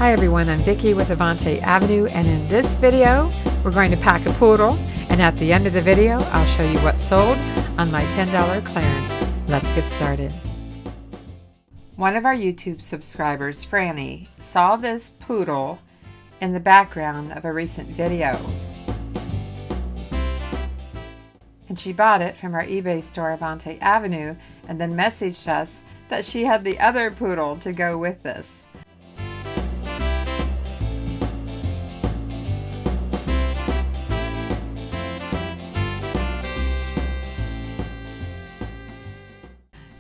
Hi everyone, I'm Vicki with Avante-Avenue, and in this video we're going to pack a poodle, and at the end of the video I'll show you what sold on my $10 clearance. Let's get started. One of our YouTube subscribers, Franny, saw this poodle in the background of a recent video, and she bought it from our eBay store Avante-Avenue and then messaged us that she had the other poodle to go with this.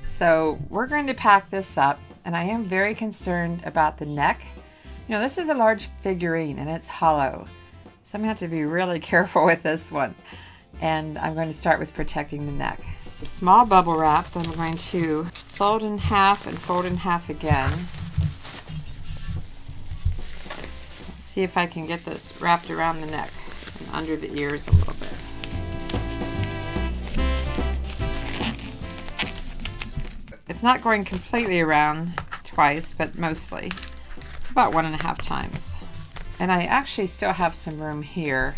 So we're going to pack this up, and I am very concerned about the neck. You know, this is a large figurine and it's hollow, so I'm going to have to be really careful with this one. And I'm going to start with protecting the neck. Small bubble wrap that I'm going to fold in half and fold in half again. Let's see if I can get this wrapped around the neck and under the ears a little bit. It's not going completely around twice, but mostly. It's about 1.5 times. And I actually still have some room here.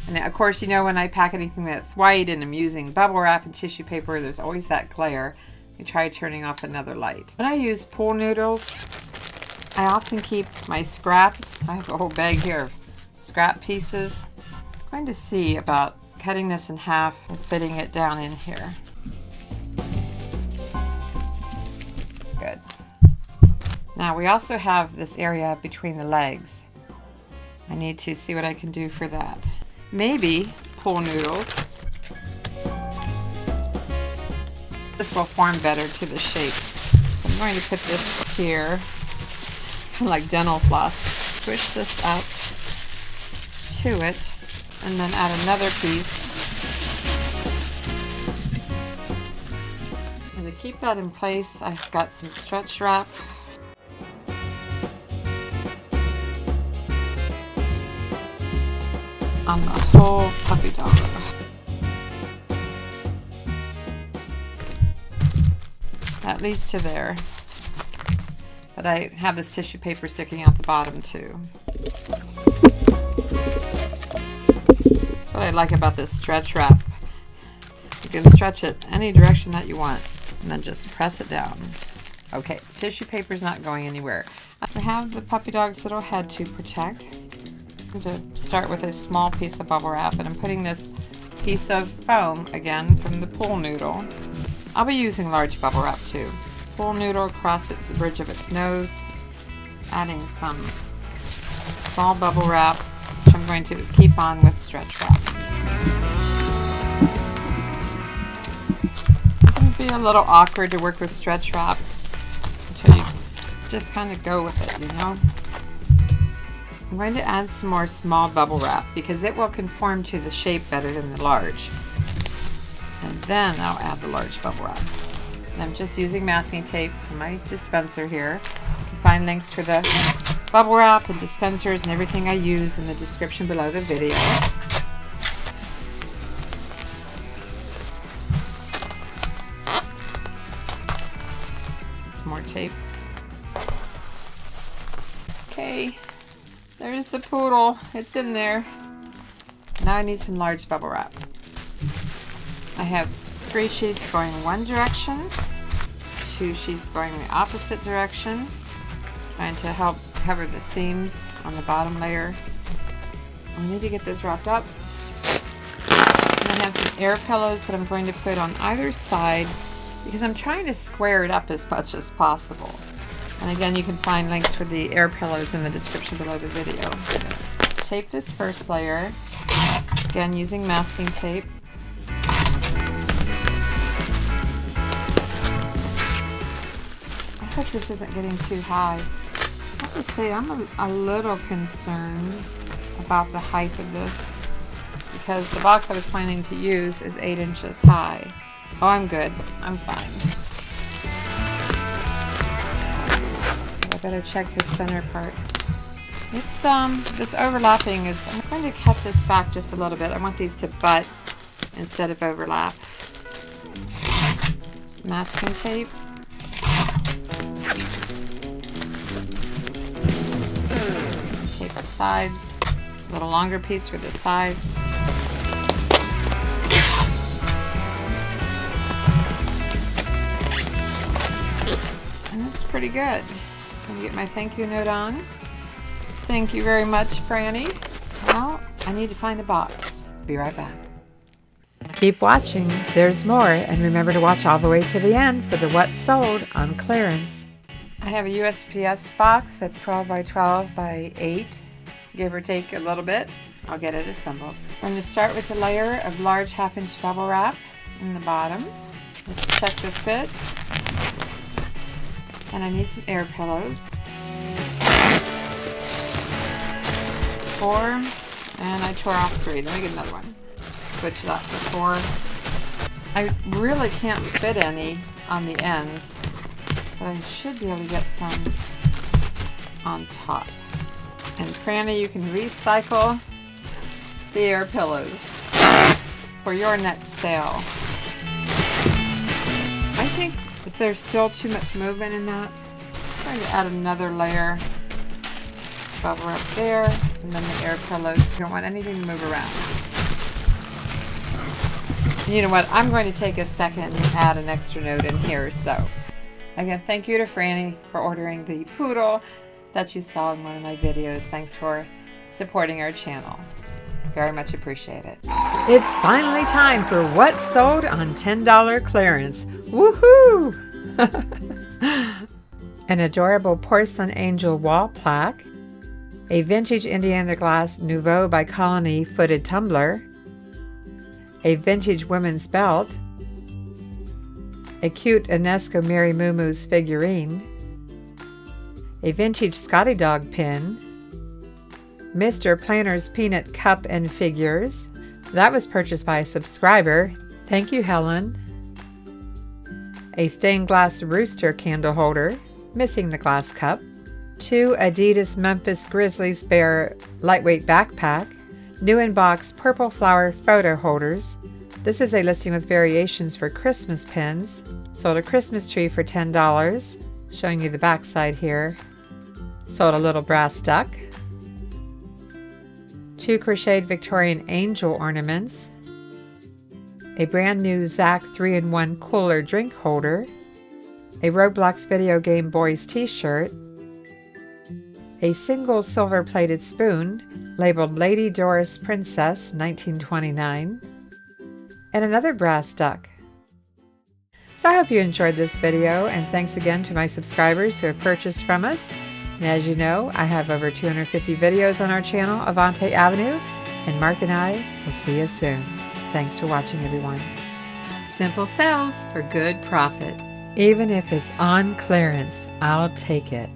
And of course, you know, when I pack anything that's white and I'm using bubble wrap and tissue paper, there's always that glare. I try turning off another light. When I use pool noodles, I often keep my scraps. I have a whole bag here of scrap pieces. I'm going to see about cutting this in half and fitting it down in here. Good. Now we also have this area between the legs. I need to see what I can do for that. Maybe pool noodles. This will form better to the shape. So I'm going to put this here, kind of like dental floss. Push this up to it, and then add another piece. And to keep that in place, I've got some stretch wrap. On the whole puppy dog. At least to there. But I have this tissue paper sticking out the bottom too. That's what I like about this stretch wrap. You can stretch it any direction that you want and then just press it down. Okay, tissue paper's not going anywhere. I have the puppy dog's little head to protect. To start with a small piece of bubble wrap, and I'm putting this piece of foam again from the pool noodle. I'll be using large bubble wrap too. Pool noodle across the bridge of its nose, adding some small bubble wrap, which I'm going to keep on with stretch wrap. It can be a little awkward to work with stretch wrap until you just kind of go with it, you know. I'm going to add some more small bubble wrap because it will conform to the shape better than the large. And then I'll add the large bubble wrap. And I'm just using masking tape from my dispenser here. You can find links for the bubble wrap and dispensers and everything I use in the description below the video. Some more tape. Okay. There's the poodle. It's in there. Now I need some large bubble wrap. I have 3 sheets going one direction, 2 sheets going the opposite direction, trying to help cover the seams on the bottom layer. I need to get this wrapped up. And I have some air pillows that I'm going to put on either side because I'm trying to square it up as much as possible. And again, you can find links for the air pillows in the description below the video. Tape this first layer, again using masking tape. I hope this isn't getting too high. I have to say I'm a little concerned about the height of this because the box I was planning to use is 8 inches high. Oh, I'm good. I'm fine. Better check the center part. It's this overlapping is, I'm going to cut this back just a little bit. I want these to butt instead of overlap. Some masking tape. sides. A little longer piece for the sides. And that's pretty good. I'm gonna get my thank you note on. Thank you very much, Franny. Now, I need to find a box. Be right back. Keep watching, there's more, and remember to watch all the way to the end for the what's sold on clearance. I have a USPS box that's 12 by 12 by 8, give or take a little bit. I'll get it assembled. I'm going to start with a layer of large 1/2-inch bubble wrap in the bottom. Let's check the fit. And I need some air pillows. 4, and I tore off 3. Let me get another one. Switch it up to 4. I really can't fit any on the ends, but I should be able to get some on top. And Franny, you can recycle the air pillows for your next sale. I think there's still too much movement in that. I'm going to add another layer. Bubble wrap there, and then the air pillows. You don't want anything to move around. You know what? I'm going to take a second and add an extra note in here. So, again, thank you to Franny for ordering the poodle that you saw in one of my videos. Thanks for supporting our channel. Very much appreciate it. It's finally time for what's sold on $10 clearance. Woohoo! An adorable porcelain angel wall plaque, a vintage Indiana glass Nouveau by Colony footed tumbler, a vintage women's belt, a cute Inesco Mary Moo Moo's figurine, a vintage Scotty Dog pin, Mr. Planner's peanut cup and figures. That was purchased by a subscriber. Thank you, Helen. A stained glass rooster candle holder, missing the glass cup. 2 Adidas Memphis Grizzlies Bear lightweight backpack. New in box purple flower photo holders. This is a listing with variations for Christmas pins. Sold a Christmas tree for $10. Showing you the back side here. Sold a little brass duck. 2 crocheted Victorian angel ornaments. A brand new Zach 3-in-1 cooler drink holder. A Roblox video game boys t-shirt. A single silver plated spoon labeled Lady Doris Princess 1929. And another brass duck. So I hope you enjoyed this video, and thanks again to my subscribers who have purchased from us. And as you know, I have over 250 videos on our channel, Avante Avenue, and Mark and I will see you soon. Thanks for watching, everyone. Simple sales for good profit. Even if it's on clearance, I'll take it.